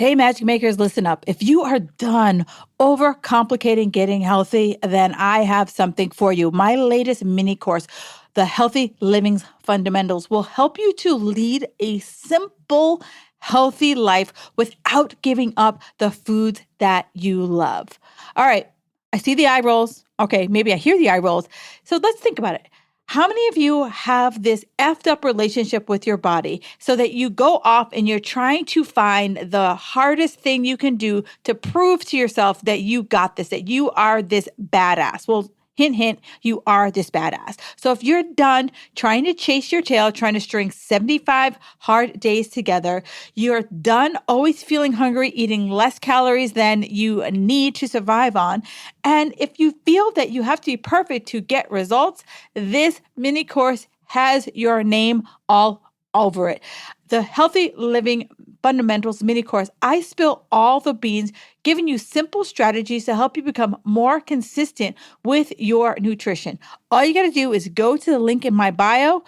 Hey, Magic Makers, listen up. If you are done overcomplicating getting healthy, then I have something for you. My latest mini course, The Healthy Living Fundamentals, will help you to lead a simple, healthy life without giving up the foods that you love. All right, I see the eye rolls. Okay, maybe I hear the eye rolls. So let's think about it. How many of you have this effed up relationship with your body so that you go off and you're trying to find the hardest thing you can do to prove to yourself that you got this, that you are this badass? Well, hint, hint, you are this badass. So if you're done trying to chase your tail, trying to string 75 hard days together, you're done always feeling hungry, eating less calories than you need to survive on, and if you feel that you have to be perfect to get results, this mini course has your name all over it. The Healthy Living Fundamentals mini course, I spill all the beans, giving you simple strategies to help you become more consistent with your nutrition. All you got to do is go to the link in my bio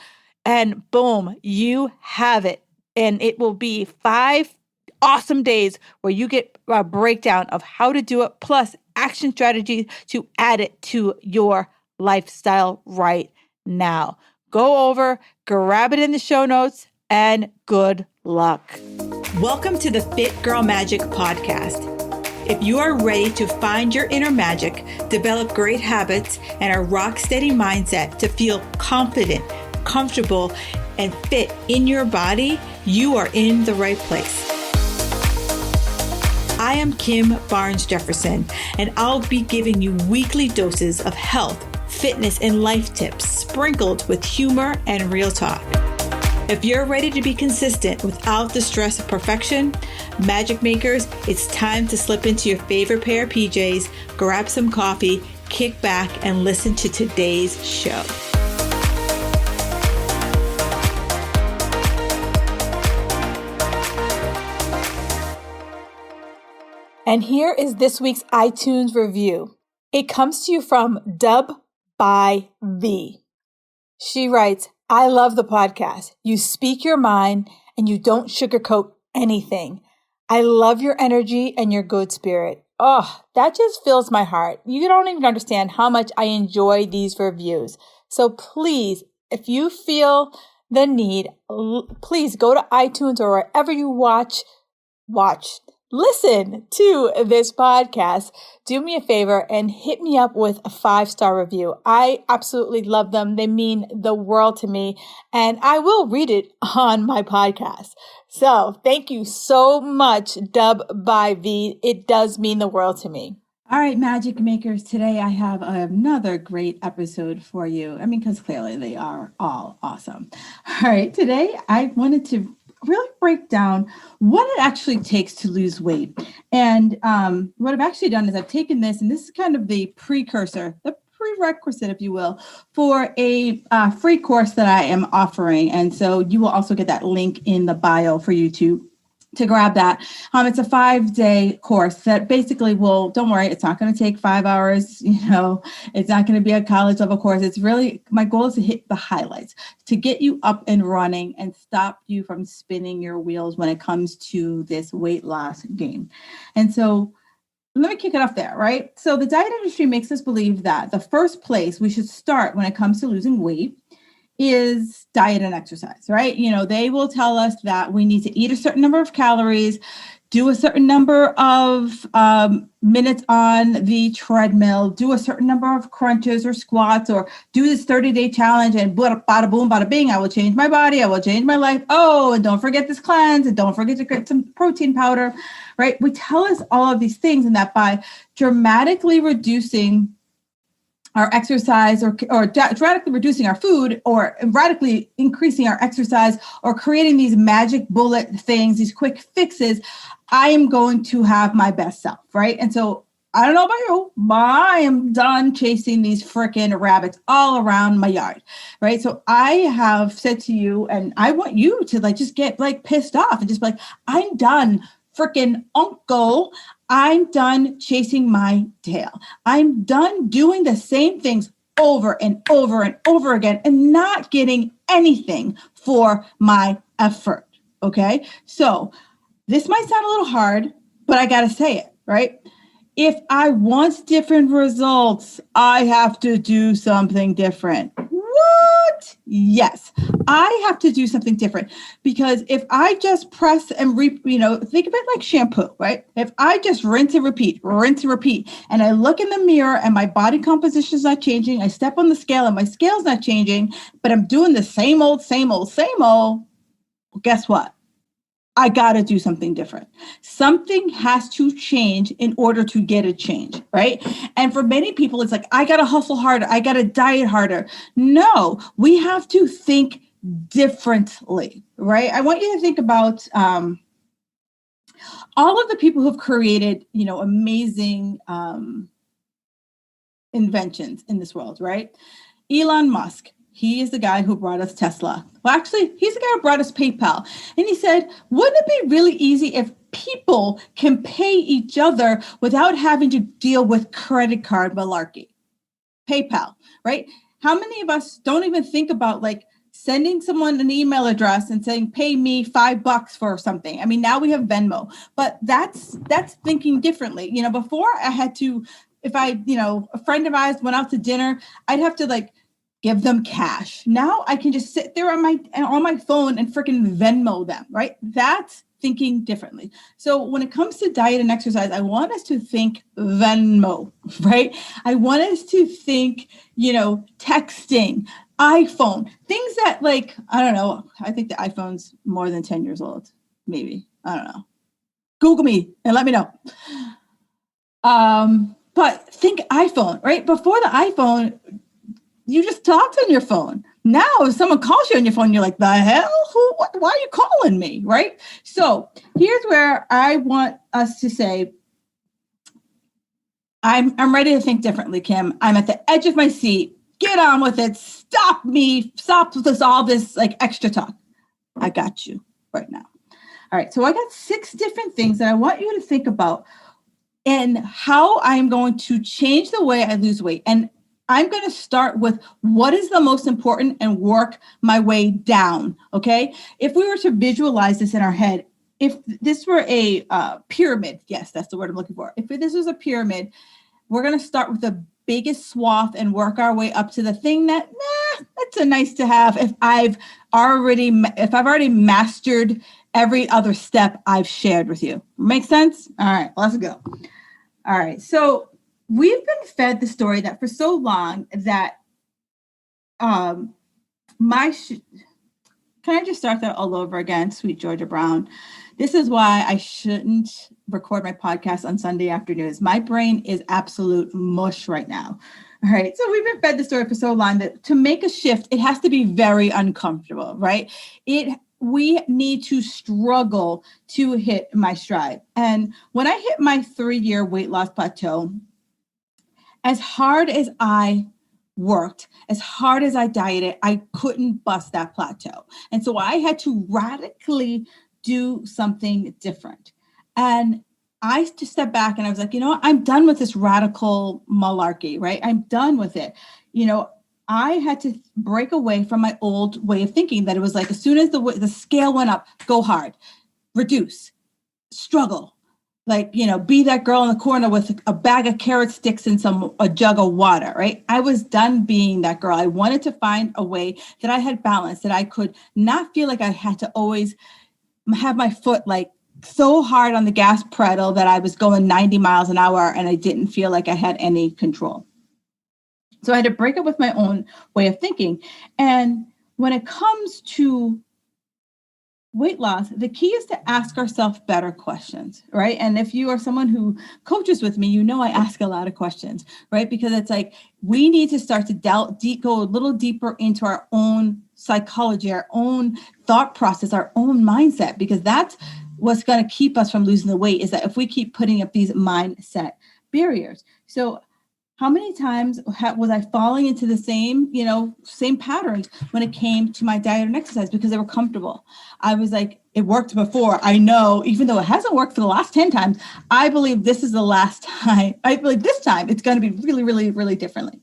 and boom, you have it. And it will be 5 awesome days where you get a breakdown of how to do it, plus action strategies to add it to your lifestyle right now. Go over, grab it in the show notes, and good luck. Welcome to the Fit Girl Magic podcast. If you are ready to find your inner magic, develop great habits, and a rock steady mindset to feel confident, comfortable, and fit in your body, you are in the right place. I am Kim Barnes Jefferson, and I'll be giving you weekly doses of health, fitness, and life tips sprinkled with humor and real talk. If you're ready to be consistent without the stress of perfection, Magic Makers, it's time to slip into your favorite pair of PJs, grab some coffee, kick back, and listen to today's show. And here is this week's iTunes review. It comes to you from Dub by V. She writes, I love the podcast. You speak your mind and you don't sugarcoat anything. I love your energy and your good spirit. Oh, that just fills my heart. You don't even understand how much I enjoy these reviews. So please, if you feel the need, please go to iTunes or wherever you listen to this podcast. Do me a favor and hit me up with a 5-star review. I absolutely love them. They mean the world to me, and I will read it on my podcast. So thank you so much, Dub by V. It does mean the world to me. All right, Magic Makers, today I have another great episode for you. I mean, because clearly they are all awesome. All right, today I wanted to really break down what it actually takes to lose weight. And what I've actually done is I've taken this, and this is kind of the precursor, the prerequisite, if you will, for a free course that I am offering. And so you will also get that link in the bio for you to grab that. It's a 5-day course that basically will, don't worry, it's not going to take 5 hours. It's not going to be a college level course. It's really, my goal is to hit the highlights, to get you up and running and stop you from spinning your wheels when it comes to this weight loss game. And so let me kick it off there, right? So the diet industry makes us believe that the first place we should start when it comes to losing weight is diet and exercise, right? They will tell us that we need to eat a certain number of calories, do a certain number of minutes on the treadmill, do a certain number of crunches or squats, or do this 30-day challenge, and bada boom, bada bing, I will change my body, I will change my life. Oh, and don't forget this cleanse, and don't forget to get some protein powder, right? We tell us all of these things, and that by dramatically reducing our exercise or radically reducing our food or radically increasing our exercise or creating these magic bullet things, these quick fixes, I am going to have my best self, right? And so I don't know about you, but I am done chasing these freaking rabbits all around my yard, right? So I have said to you, and I want you to just get pissed off and just be like, I'm done, freaking uncle. I'm done chasing my tail. I'm done doing the same things over and over and over again and not getting anything for my effort. Okay. So This might sound a little hard, but I got to say it, right? If I want different results, I have to do something different. What? Yes, I have to do something different because if I just press and think of it like shampoo, right? If I just rinse and repeat, and I look in the mirror and my body composition is not changing, I step on the scale and my scale's not changing, but I'm doing the same old, well, guess what? I got to do something different. Something has to change in order to get a change, right? And for many people, it's like, I got to hustle harder. I got to diet harder. No, we have to think differently, right? I want you to think about all of the people who've created, amazing inventions in this world, right? Elon Musk, he is the guy who brought us Tesla. Well, actually, he's the guy who brought us PayPal. And he said, wouldn't it be really easy if people can pay each other without having to deal with credit card malarkey? PayPal, right? How many of us don't even think about like sending someone an email address and saying, pay me $5 for something? I mean, now we have Venmo, but that's thinking differently. Before I had to, if I, a friend of ours went out to dinner, I'd have to like give them cash. Now I can just sit there on my phone and freaking Venmo them, right? That's thinking differently. So when it comes to diet and exercise, I want us to think Venmo, right? I want us to think, texting, iPhone, things that like, I don't know. I think the iPhone's more than 10 years old, maybe. I don't know. Google me and let me know. But think iPhone, right? Before the iPhone, you just talked on your phone. Now, if someone calls you on your phone, you're like, the hell? Why are you calling me? Right? So here's where I want us to say, I'm ready to think differently, Kim. I'm at the edge of my seat. Get on with it. Stop me. Stop with all this like extra talk. I got you right now. All right. So I got 6 different things that I want you to think about and how I'm going to change the way I lose weight. And I'm going to start with what is the most important and work my way down. Okay. If we were to visualize this in our head, if this were a pyramid, yes, that's the word I'm looking for. If this was a pyramid, we're going to start with the biggest swath and work our way up to the thing that, that's a nice to have. If I've already mastered every other step I've shared with you. Make sense? All right, let's go. All right. So we've been fed the story that for so long that can I just start that all over again, sweet Georgia Brown? This is why I shouldn't record my podcast on Sunday afternoons. My brain is absolute mush right now. All right. So we've been fed the story for so long that to make a shift, it has to be very uncomfortable, right? We need to struggle to hit my stride. And when I hit my 3-year weight loss plateau, as hard as I worked, as hard as I dieted, I couldn't bust that plateau. And so I had to radically do something different. And I just stepped back and I was like, I'm done with this radical malarkey, right? I'm done with it. I had to break away from my old way of thinking that it was like, as soon as the scale went up, go hard, reduce, struggle, like, be that girl in the corner with a bag of carrot sticks and a jug of water, right? I was done being that girl. I wanted to find a way that I had balance, that I could not feel like I had to always have my foot like so hard on the gas pedal that I was going 90 miles an hour and I didn't feel like I had any control. So I had to break up with my own way of thinking. And when it comes to weight loss, the key is to ask ourselves better questions, right? And if you are someone who coaches with me, I ask a lot of questions, right? Because it's like, we need to start to go a little deeper into our own psychology, our own thought process, our own mindset, because that's what's going to keep us from losing the weight, is that if we keep putting up these mindset barriers. So how many times was I falling into the same patterns when it came to my diet and exercise because they were comfortable? I was like, it worked before. I know, even though it hasn't worked for the last 10 times, I believe this is the last time. I believe this time it's going to be really, really, really differently.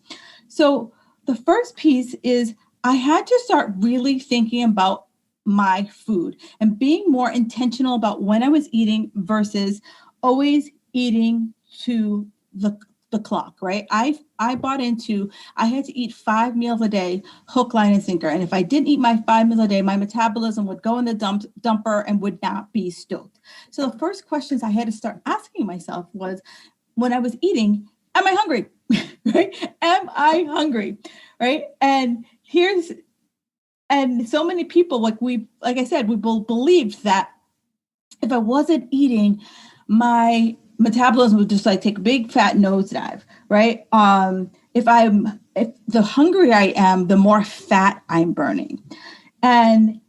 So the first piece is I had to start really thinking about my food and being more intentional about when I was eating versus always eating to the clock, right? I bought into, I had to eat 5 meals a day, hook, line, and sinker. And if I didn't eat my 5 meals a day, my metabolism would go in the dumper and would not be stoked. So the first questions I had to start asking myself was, when I was eating, am I hungry? Right? Am I hungry? Right? And so many people, like I said, we believed that if I wasn't eating, my metabolism would just like take a big fat nosedive, right? If the hungrier I am, the more fat I'm burning. And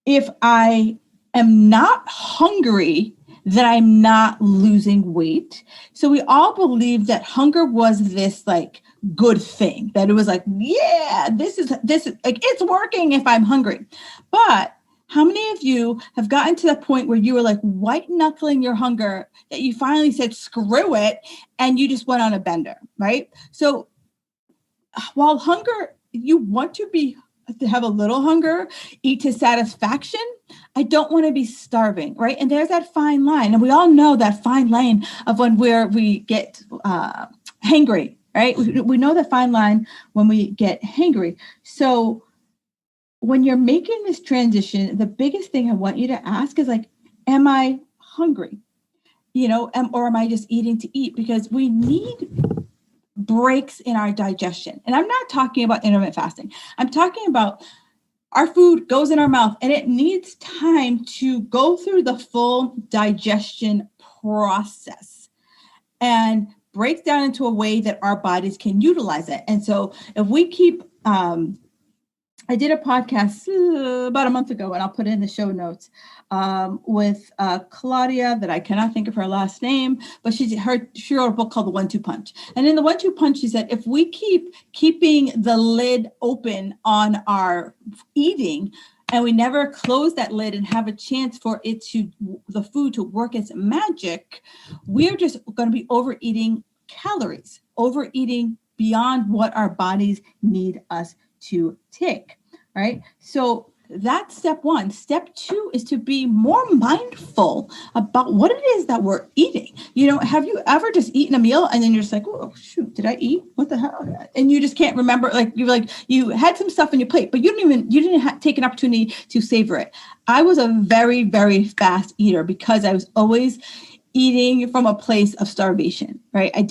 if I am not hungry, then I'm not losing weight. So we all believed that hunger was this like good thing, that it was like, yeah, this is like, it's working if I'm hungry. But how many of you have gotten to that point where you were like white knuckling your hunger that you finally said, screw it, and you just went on a bender, right? So while hunger, you want to have a little hunger, eat to satisfaction, I don't want to be starving, right? And there's that fine line. And we all know that fine line of we get hangry, right? We know that fine line when we get hangry. So when you're making this transition, the biggest thing I want you to ask is like, am I hungry? Or am I just eating to eat? Because we need breaks in our digestion. And I'm not talking about intermittent fasting. I'm talking about our food goes in our mouth and it needs time to go through the full digestion process and break down into a way that our bodies can utilize it. And so if we keep, I did a podcast about a month ago, and I'll put it in the show notes, with Claudia, that I cannot think of her last name, but she wrote a book called The 1-2 Punch. And in The 1-2 Punch, she said, if we keeping the lid open on our eating, and we never close that lid and have a chance for the food to work its magic, we're just going to be overeating calories, overeating beyond what our bodies need us to take, right? So that's step one. Step two is to be more mindful about what it is that we're eating. Have you ever just eaten a meal and then you're just like, oh shoot, did I eat? What the hell? And you just can't remember. Like you had some stuff on your plate, but you didn't take an opportunity to savor it. I was a very, very fast eater because I was always eating from a place of starvation, right? It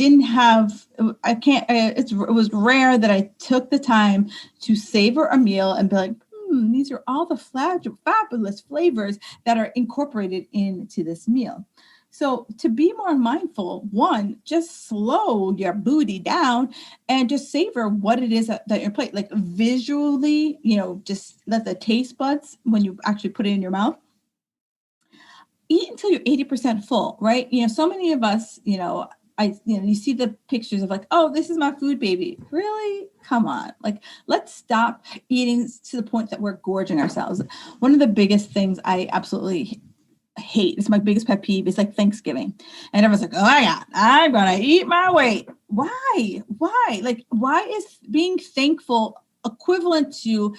was rare that I took the time to savor a meal and be like, these are all the fabulous flavors that are incorporated into this meal. So to be more mindful, one, just slow your booty down and just savor what it is that your plate, like visually, just let the taste buds, when you actually put it in your mouth, eat until you're 80% full, right? So many of us, you see the pictures of like, oh, this is my food, baby. Really? Come on. Like, let's stop eating to the point that we're gorging ourselves. One of the biggest things I absolutely hate, it's my biggest pet peeve, is like Thanksgiving. And everyone's like, oh my God, I'm going to eat my weight. Why? Like, why is being thankful equivalent to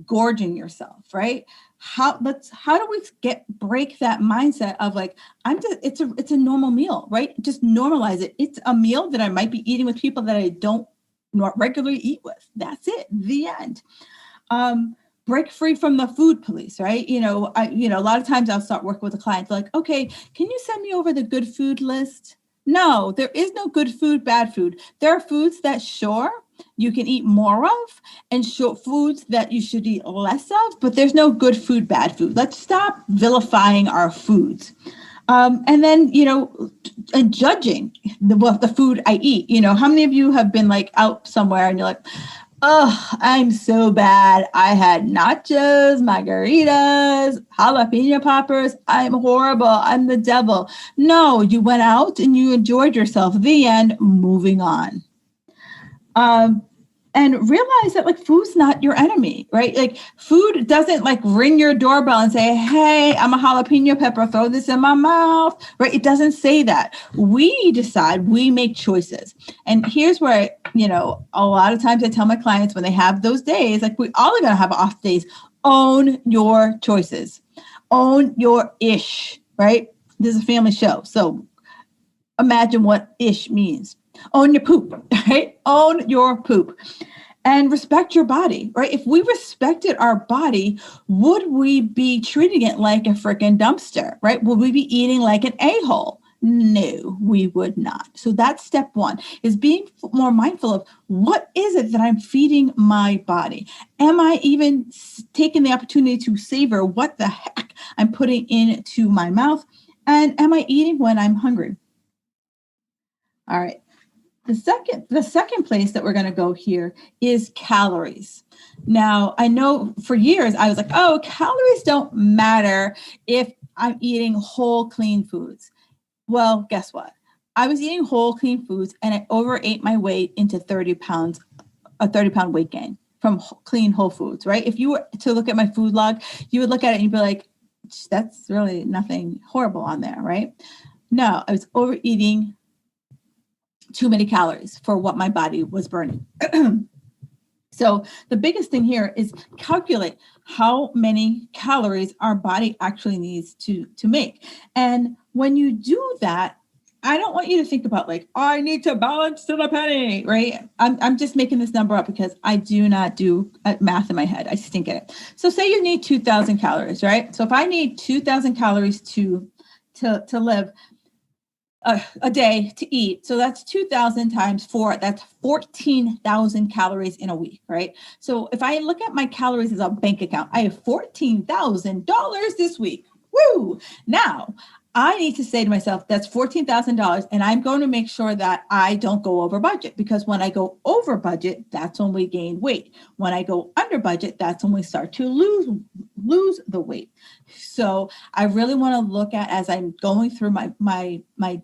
gorging yourself, right? How do we break that mindset of like, it's a normal meal, right? Just normalize it. It's a meal that I might be eating with people that I don't not regularly eat with. That's it. The end. Break free from the food police, right? A lot of times I'll start working with a client. They're like, okay, can you send me over the good food list? No, there is no good food, bad food. There are foods that sure you can eat more of, and foods that you should eat less of, but there's no good food, bad food. Let's stop vilifying our foods. And then, and judging the food I eat. How many of you have been like out somewhere and you're like, oh, I'm so bad. I had nachos, margaritas, jalapeno poppers. I'm horrible. I'm the devil. No, you went out and you enjoyed yourself. The end. Moving on. And realize that like food's not your enemy, right? Like food doesn't like ring your doorbell and say, hey, I'm a jalapeno pepper, throw this in my mouth, right? It doesn't say that. We decide, we make choices. And here's where, a lot of times I tell my clients when they have those days, like we all are going to have off days. Own your choices. Own your ish, right? This is a family show. So imagine what ish means. Own your poop, right? Own your poop. And respect your body, right? If we respected our body, would we be treating it like a freaking dumpster, right? Would we be eating like an a-hole? No, we would not. So that's step one, is being more mindful of what is it that I'm feeding my body? Am I even taking the opportunity to savor what the heck I'm putting into my mouth? And am I eating when I'm hungry? All right. The second place that we're going to go here is calories. Now, I know for years I was like, oh, calories don't matter if I'm eating whole clean foods. Well, guess what? I was eating whole clean foods and I overate my weight into 30 pounds, a 30-pound weight gain from clean whole foods, right? If you were to look at my food log, you would look at it and you'd be like, that's really nothing horrible on there, right? No, I was overeating too many calories for what my body was burning. So the biggest thing here is calculate how many calories our body actually needs to make. And when you do that, I don't want you to think about like, oh, I need to balance to the penny, right? I'm just making this number up because I do not do math in my head. I stink at it. So say you need 2,000 calories, right? So if I need 2,000 calories to live, a day to eat. So that's 2,000 times 4. That's 14,000 calories in a week, right? So if I look at my calories as a bank account, I have $14,000 this week. Woo! Now, I need to say to myself, that's $14,000, and I'm going to make sure that I don't go over budget, because when I go over budget, that's when we gain weight. When I go under budget, that's when we start to lose the weight. So I really want to look at, as I'm going through my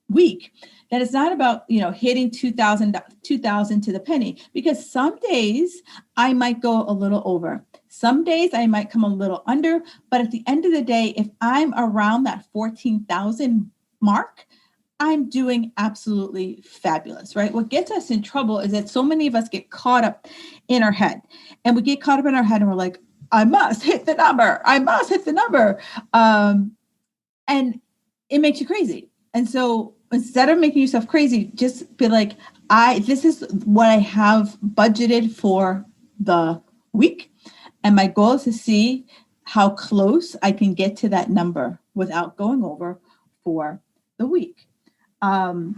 week, that it's not about, hitting 2,000 to the penny, because some days I might go a little over. Some days I might come a little under, but at the end of the day, if I'm around that 14,000 mark, I'm doing absolutely fabulous, right? What gets us in trouble is that so many of us get caught up in our head, and we get caught up in our head and we're like, I must hit the number. I must hit the number. And it makes you crazy. And so instead of making yourself crazy, just be like, this is what I have budgeted for the week. And my goal is to see how close I can get to that number without going over for the week. Because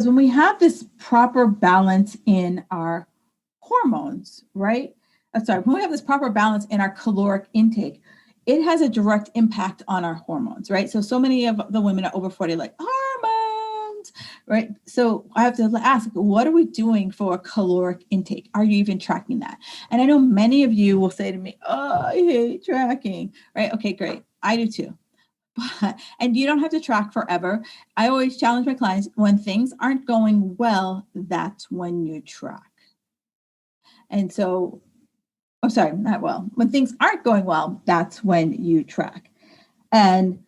when we have this proper balance in our hormones, right? When we have this proper balance in our caloric intake, it has a direct impact on our hormones, right? So many of the women are over 40, like, hormones, right? So I have to ask, what are we doing for caloric intake? Are you even tracking that? And I know many of you will say to me, oh, I hate tracking, right? Okay, great. I do too. And you don't have to track forever. I always challenge my clients, when things aren't going well, that's when you track. And so, not well. When things aren't going well, that's when you track. And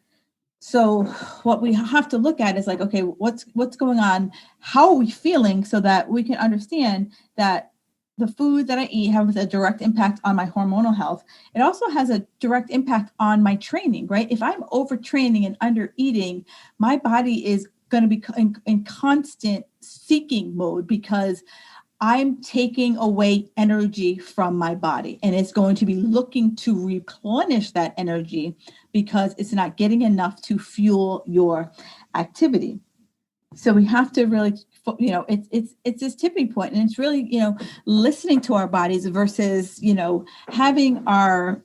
so what we have to look at is like, okay, what's going on? How are we feeling, so that we can understand that the food that I eat has a direct impact on my hormonal health. It also has a direct impact on my training, right? If I'm overtraining and under eating, my body is going to be in constant seeking mode, because I'm taking away energy from my body, and it's going to be looking to replenish that energy because it's not getting enough to fuel your activity. So we have to really, it's this tipping point, and it's really, listening to our bodies versus, having our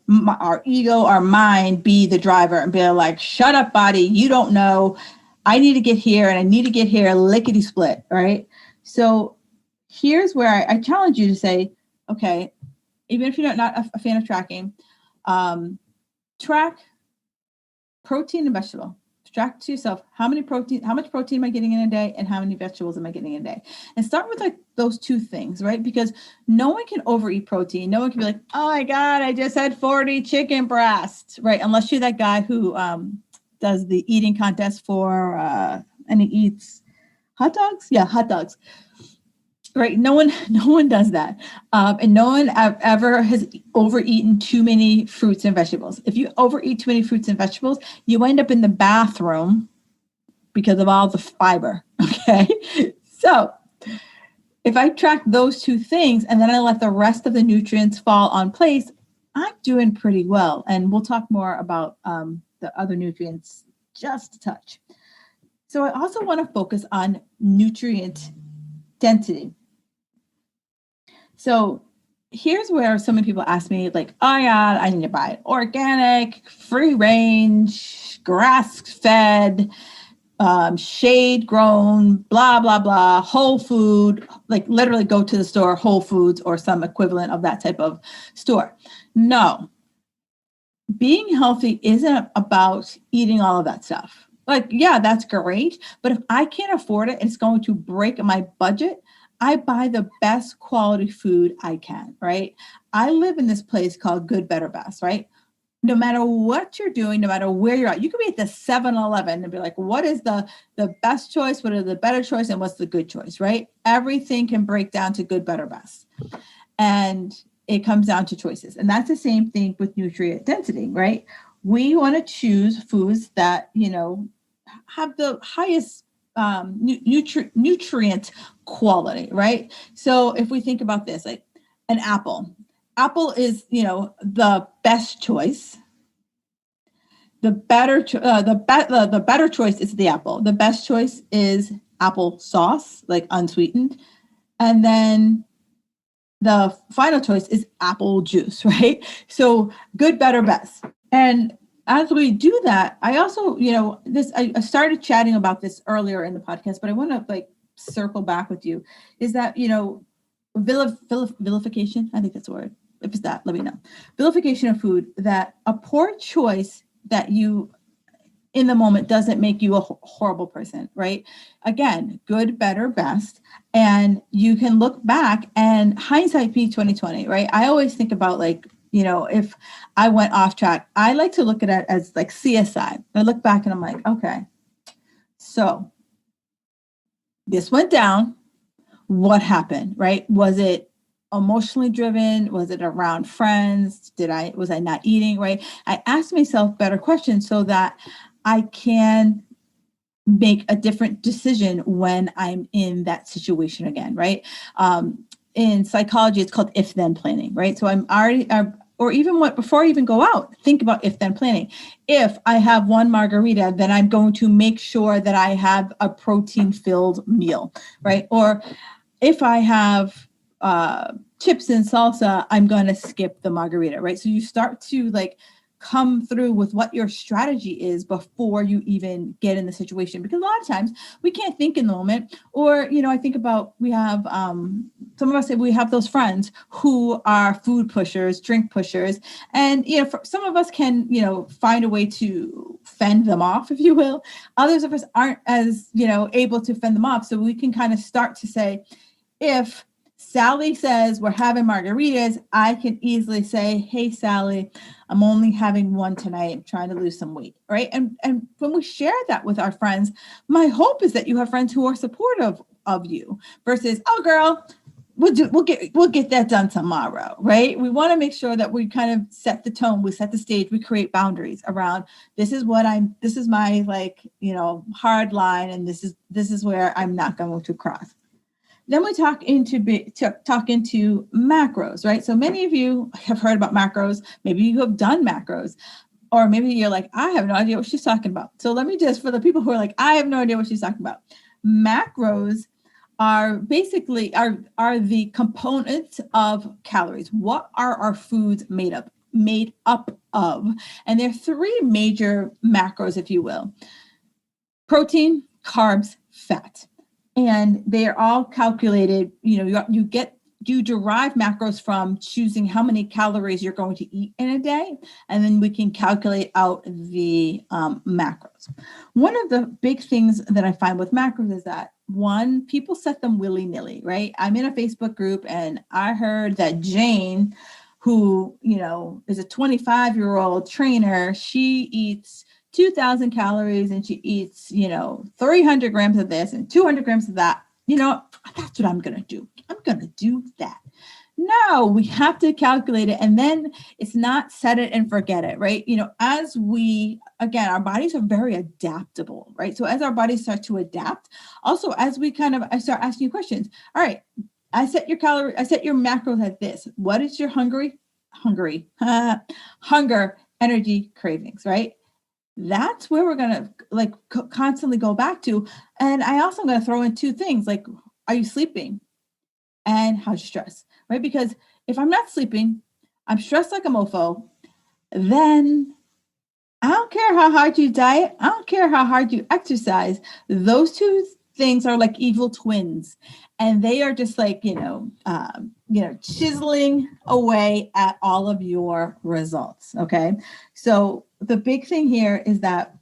ego, our mind be the driver and be like, shut up, body, you don't know. I need to get here and I need to get here, lickety split, right? So here's where I challenge you to say, okay, even if you're not a fan of tracking, track protein and vegetable. Track to yourself, how much protein am I getting in a day, and how many vegetables am I getting in a day? And start with like those two things, right? Because no one can overeat protein. No one can be like, oh my God, I just had 40 chicken breasts, right? Unless you're that guy who does the eating contest and he eats hot dogs. Yeah, hot dogs. right? No one does that. And no one ever has overeaten too many fruits and vegetables. If you overeat too many fruits and vegetables, you end up in the bathroom because of all the fiber. Okay. So if I track those two things and then I let the rest of the nutrients fall on place, I'm doing pretty well. And we'll talk more about the other nutrients just a touch. So I also want to focus on nutrient density. So here's where so many people ask me, like, oh yeah, I need to buy organic, free range, grass fed, shade grown, blah, blah, blah, whole food, like literally go to the store, Whole Foods or some equivalent of that type of store. No, being healthy isn't about eating all of that stuff. Like, yeah, that's great. But if I can't afford it and it's going to break my budget, I buy the best quality food I can, right? I live in this place called Good, Better, Best, right? No matter what you're doing, no matter where you're at, you could be at the 7-Eleven and be like, what is the best choice? What is the better choice? And what's the good choice, right? Everything can break down to good, better, best. And it comes down to choices. And that's the same thing with nutrient density, right? We want to choose foods that, have the highest nutrient quality, right? So if we think about this, like an apple is, the best choice. The better choice is the apple. The best choice is apple sauce, like unsweetened. And then the final choice is apple juice, right? So good, better, best. And as we do that, I also, I started chatting about this earlier in the podcast, but I want to like circle back with you, is that, vilification, I think that's a word. If it's that, let me know. Vilification of food, that a poor choice that you in the moment doesn't make you a horrible person, right? Again, good, better, best. And you can look back and hindsight be 2020, right? I always think about like, if I went off track, I like to look at it as like CSI. I look back and I'm like, okay, so this went down. What happened, right? Was it emotionally driven? Was it around friends? Was I not eating, right? I asked myself better questions so that I can make a different decision when I'm in that situation again, right? In psychology, it's called if-then planning, right? So I'm already, or even before I even go out, think about if-then planning. If I have one margarita, then I'm going to make sure that I have a protein-filled meal, right? Or if I have chips and salsa, I'm going to skip the margarita, right? So you start to like come through with what your strategy is before you even get in the situation. Because a lot of times we can't think in the moment. Or, I think about, we have, some of us say we have those friends who are food pushers, drink pushers. And, some of us can, find a way to fend them off, if you will. Others of us aren't as, able to fend them off. So we can kind of start to say, if Sally says we're having margaritas, I can easily say, hey, Sally, I'm only having one tonight. I'm trying to lose some weight, right? And when we share that with our friends, my hope is that you have friends who are supportive of you versus, oh, girl, we'll get that done tomorrow, right? We want to make sure that we kind of set the tone, we set the stage, we create boundaries around this is my like, hard line, and this is where I'm not going to cross. Then we talk into macros, right? So many of you have heard about macros. Maybe you have done macros, or maybe you're like, I have no idea what she's talking about. So let me just, for the people who are like, I have no idea what she's talking about. Macros are basically are the components of calories. What are our foods made up of? And there are three major macros, if you will: protein, carbs, fat. And they are all calculated, you derive macros from choosing how many calories you're going to eat in a day, and then we can calculate out the macros. One of the big things that I find with macros is that, one, people set them willy-nilly, right? I'm in a Facebook group and I heard that Jane, who, is a 25-year-old trainer, she eats 2,000 calories and she eats, 300 grams of this and 200 grams of that that's what I'm going to do. I'm going to do that. No, we have to calculate it. And then it's not set it and forget it, right? As our bodies are very adaptable, right? So as our bodies start to adapt, also as I start asking you questions. All right, I set your macros at this. What is your hunger, energy, cravings, right? That's where we're going to constantly go back to. And I also am going to throw in two things, like, are you sleeping? And how's your stress, right? Because if I'm not sleeping, I'm stressed like a mofo, then I don't care how hard you diet. I don't care how hard you exercise. Those two things are like evil twins. And they are just chiseling away at all of your results. Okay. So the big thing here is that,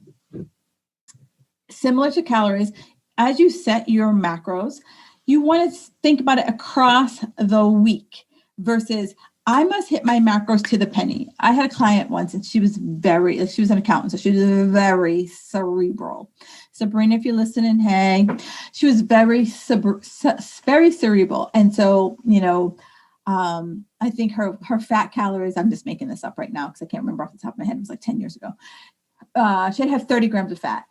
similar to calories, as you set your macros, you want to think about it across the week versus I must hit my macros to the penny. I had a client once and she was an accountant, so she was very cerebral. Sabrina, if you're listening, hey, she was very cerebral. And so, I think her fat calories, I'm just making this up right now because I can't remember off the top of my head. It was like 10 years ago. She'd have 30 grams of fat.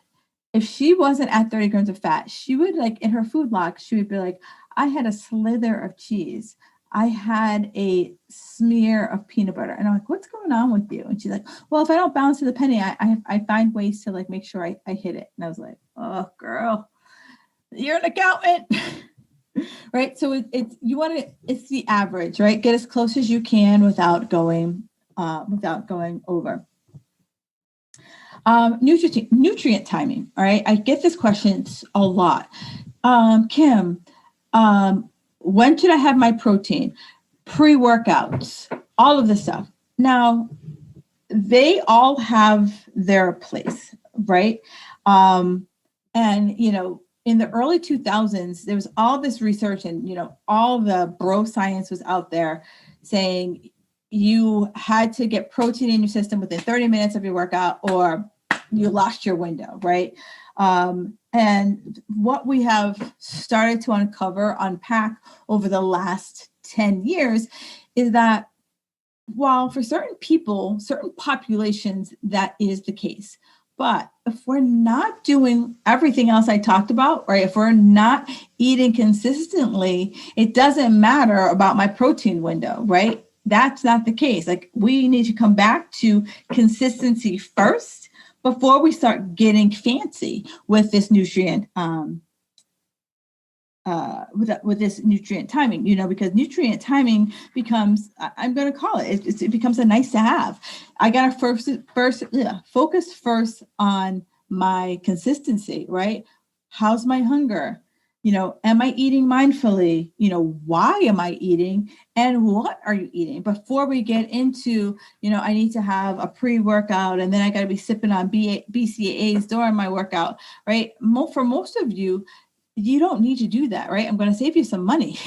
If she wasn't at 30 grams of fat, she would, in her food log, she would be like, I had a slither of cheese. I had a smear of peanut butter. And I'm like, what's going on with you? And she's like, well, if I don't balance to the penny, I find ways to make sure I hit it. And I was like, oh, girl, you're an accountant. Right. So it's the average, right? Get as close as you can without going over. Nutrient timing. All right. I get this question a lot. Kim, when should I have my protein? Pre-workouts, all of this stuff. Now, they all have their place, right? And, in the early 2000s, there was all this research and, all the bro science was out there saying you had to get protein in your system within 30 minutes of your workout or you lost your window, right? And what we have started to unpack over the last 10 years is that while for certain people, certain populations, that is the case. But if we're not doing everything else I talked about, right? If we're not eating consistently, it doesn't matter about my protein window, right? That's not the case. We need to come back to consistency first before we start getting fancy with this nutrient with this nutrient timing, because nutrient timing becomes, I'm going to call it, it becomes a nice to have. I got to focus first on my consistency, right? How's my hunger? Am I eating mindfully? Why am I eating and what are you eating? Before we get into, I need to have a pre-workout and then I got to be sipping on BCAAs during my workout, right? For most of you, you don't need to do that, right? I'm going to save you some money.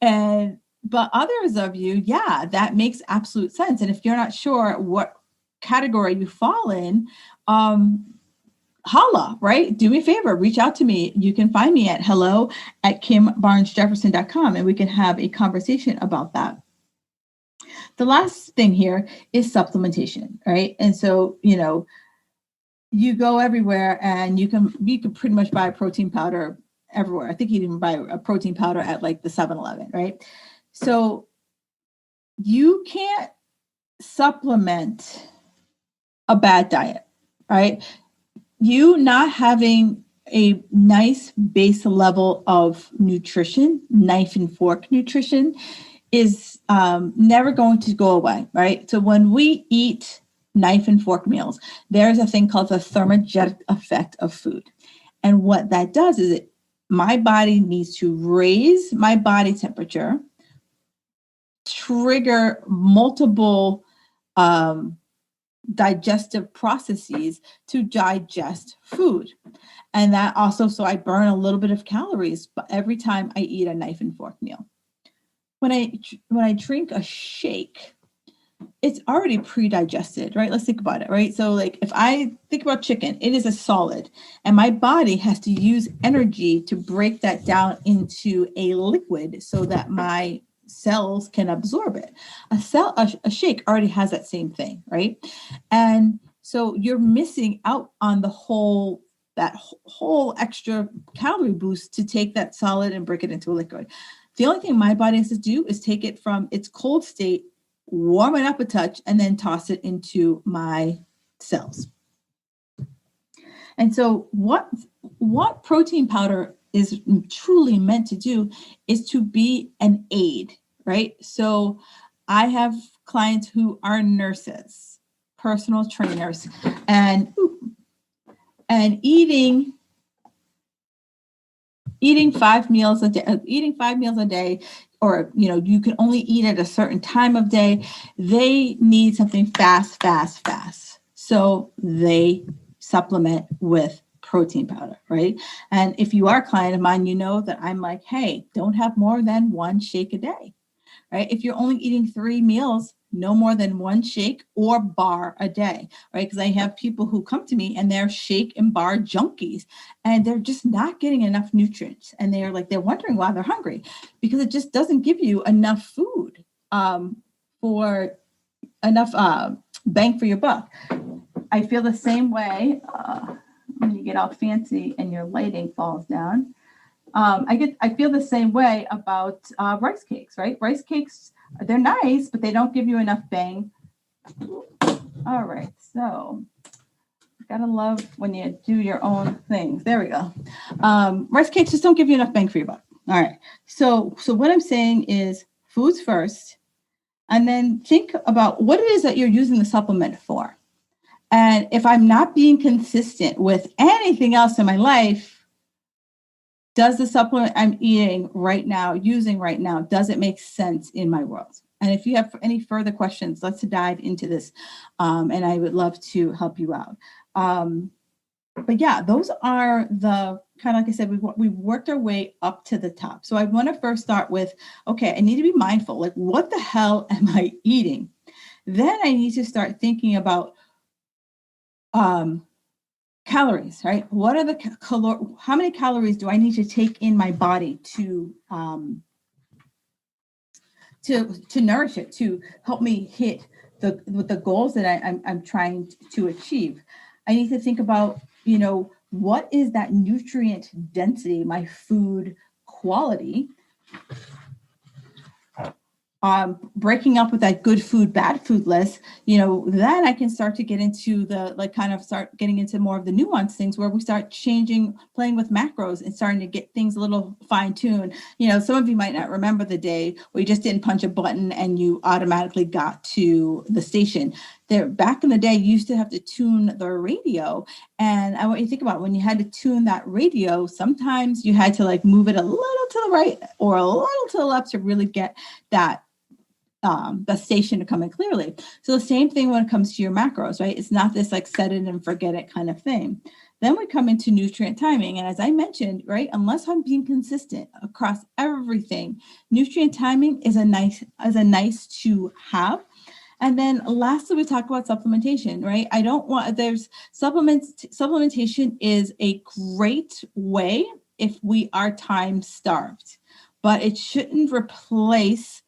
But others of you, yeah, that makes absolute sense. And if you're not sure what category you fall in, holla, right? Do me a favor, reach out to me. You can find me at hello@kimbarnesjefferson.com and we can have a conversation about that. The last thing here is supplementation, right? And so, you go everywhere and you can pretty much buy a protein powder everywhere. I think you can even buy a protein powder at the 7-Eleven, right? So you can't supplement a bad diet, right? You not having a nice base level of nutrition, knife and fork nutrition, is never going to go away, right? So when we eat knife and fork meals, there's a thing called the thermogenic effect of food. And what that does is my body needs to raise my body temperature, trigger multiple digestive processes to digest food. And that also, so I burn a little bit of calories every time I eat a knife and fork meal. When I drink a shake, it's already pre-digested, right? Let's think about it, right? So like if I think about chicken, it is a solid and my body has to use energy to break that down into a liquid so that my cells can absorb it. A shake already has that same thing, right? And so you're missing out on that whole extra calorie boost to take that solid and break it into a liquid. The only thing my body has to do is take it from its cold state, warm it up a touch, and then toss it into my cells. And so what protein powder is truly meant to do is to be an aid, right? So I have clients who are nurses, personal trainers, and eating 5 meals a day, or you can only eat at a certain time of day. They need something fast. So they supplement with protein powder, right? And if you are a client of mine, you know that I'm like, hey, don't have more than one shake a day, right? If you're only eating 3 meals, no more than one shake or bar a day, right? Because I have people who come to me and they're shake and bar junkies and they're just not getting enough nutrients. And they're wondering why they're hungry because it just doesn't give you enough food for enough bang for your buck. I feel the same way when you get all fancy and your lighting falls down. I feel the same way about rice cakes, right? Rice cakes, they're nice, but they don't give you enough bang. All right, so gotta love when you do your own things. There we go. Rice cakes just don't give you enough bang for your buck. All right, so what I'm saying is foods first, and then think about what it is that you're using the supplement for. And if I'm not being consistent with anything else in my life, does the supplement I'm using right now, does it make sense in my world? And if you have any further questions, let's dive into this. And I would love to help you out. But yeah, those are the kind of, like I said, we've worked our way up to the top. So I want to first start with, okay, I need to be mindful. Like, what the hell am I eating? Then I need to start thinking about calories, right? What are how many calories do I need to take in my body to nourish it, to help me hit the goals that I'm trying to achieve? I need to think about, what is that nutrient density, my food quality? Breaking up with that good food, bad food list, then I can start to get into start getting into more of the nuanced things where we start playing with macros and starting to get things a little fine tuned. Some of you might not remember the day where you just didn't punch a button and you automatically got to the station. There, back in the day, you used to have to tune the radio. And I want you to think about when you had to tune that radio, sometimes you had to move it a little to the right or a little to the left to really get that the station to come in clearly. So the same thing when it comes to your macros, right? It's not this set it and forget it kind of thing. Then we come into nutrient timing. And as I mentioned, right, unless I'm being consistent across everything, nutrient timing is a nice to have. And then lastly, we talk about supplementation, right? Supplementation is a great way if we are time starved, but it shouldn't replace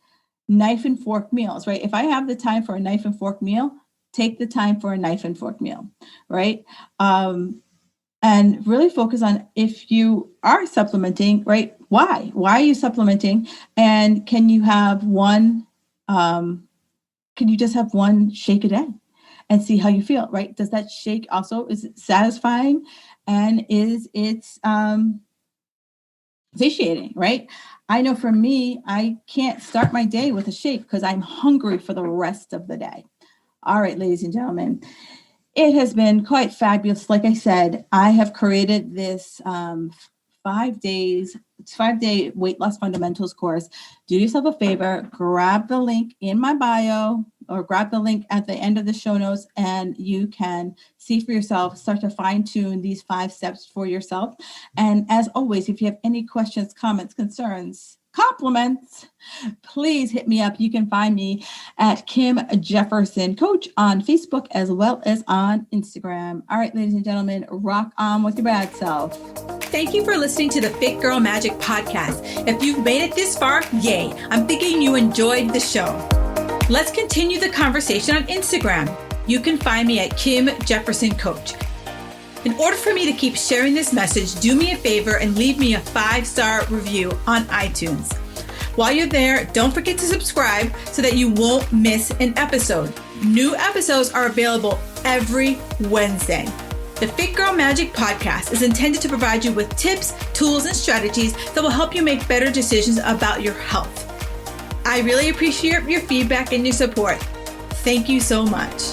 knife and fork meals, right? If I have the time for a knife and fork meal, take the time for a knife and fork meal, right? And really focus on if you are supplementing, right? Why are you supplementing? And can you have can you just have one shake a day and see how you feel, right? Does that shake also, is it satisfying? And is it satiating, right? I know for me, I can't start my day with a shake because I'm hungry for the rest of the day. All right, ladies and gentlemen, it has been quite fabulous. Like I said, I have created this 5-day weight loss fundamentals course. Do yourself a favor, grab the link in my bio or grab the link at the end of the show notes, and you can see for yourself, start to fine tune these 5 steps for yourself. And as always, if you have any questions, comments, concerns, compliments, please hit me up. You can find me at Kim Jefferson Coach on Facebook as well as on Instagram. All right, ladies and gentlemen, rock on with your bad self. Thank you for listening to the Fit Girl Magic podcast. If you've made it this far, yay. I'm thinking you enjoyed the show. Let's continue the conversation on Instagram. You can find me at Kim Jefferson Coach. In order for me to keep sharing this message, do me a favor and leave me a 5-star review on iTunes. While you're there, don't forget to subscribe so that you won't miss an episode. New episodes are available every Wednesday. The Fit Girl Magic podcast is intended to provide you with tips, tools, and strategies that will help you make better decisions about your health. I really appreciate your feedback and your support. Thank you so much.